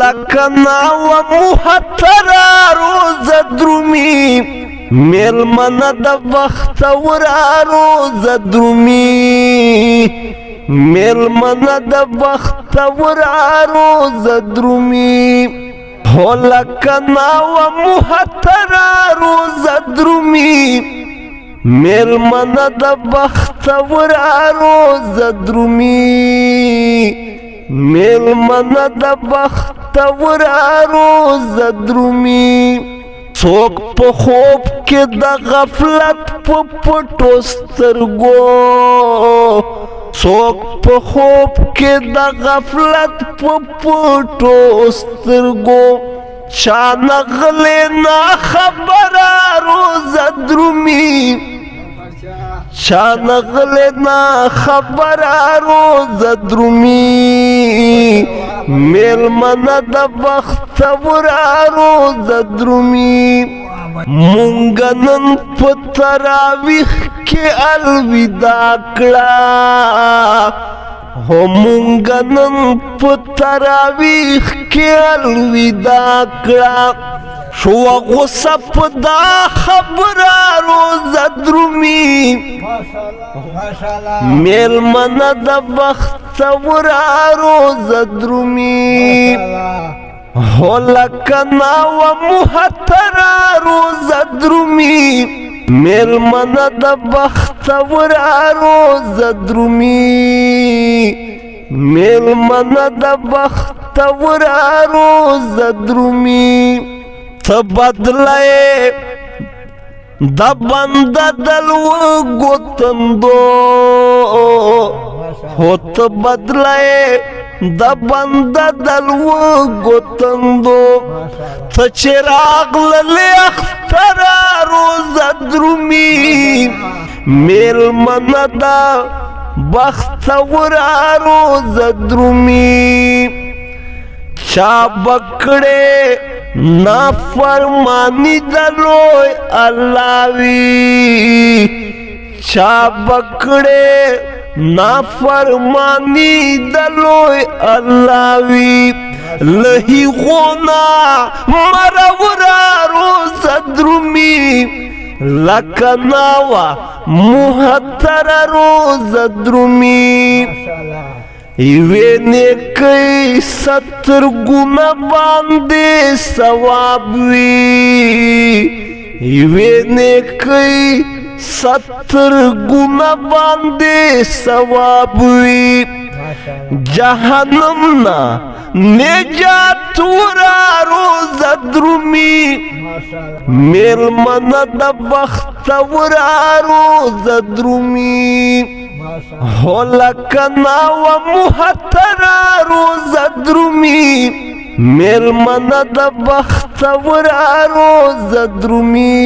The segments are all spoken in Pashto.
لکنا و محترا روز درومی میلمن د وخت ورا روز درومی میلمن د وخت ورا روز درومی هو لکنا و محترا روز درومی میلمن د وخت ورا روز درومی میلمن د وخت ورا روز درومی څوک په خوب کې د غفلت په پټو سترګو څوک په خوب کې د غفلت په پټو سترګو چا نغلې نا خبره روز درومی چا نغلې نا خبره روز درومی میلمن د وخت ورا روز درومی مونږ نن په تراویح کې الوداع کړه هو مونږ نن په تراویح کې الوداع کړه شو غصه په دا خبره روز درومی میلمن د وخت ورا روز درومی هو لکنا و محترا روز درومی میلمن د وخت ورا روز درومی میلمن د وخت ورا روز درومی ته بدلای د بند دلو ګوتندو هو ته بدلای د بند دلو ګوتندو ته چراغ للی اختر روز درومی میلمن د بخت ورا روز درومی چا بکڑے نافرمانی دلوی اللہ وی چا بکڑے نافرمانی دلوی اللہ وی لہی غونا مرورا روز درومی لکناوا محتر روز درومی ایوے نیکی 70 گنا باندے ثواب وی ایوے نیکی 70 گنا باندے ثواب وی جہنم نا نجات ورا روز درومی میلمن د وخت ورا روز درومی هو لکنا و محترا روز درومی میلمن د وخت ورا روز درومی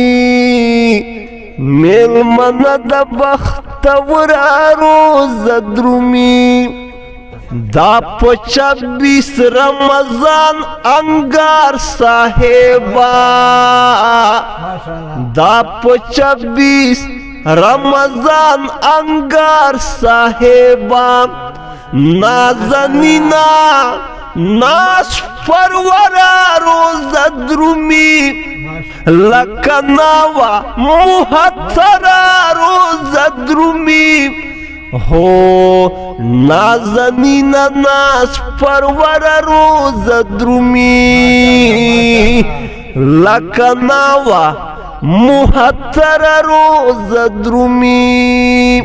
میلمن د وخت ورا روز درومی دا په 26 رمضان انگار صاحبا دا په 26 رمضان انگار صاحبا نازنینا ناس پرورا روز درومی لکناوا محترا روز درومی ہو نازنینا ناس پرورا روز درومی لکناوا محتر روز درومی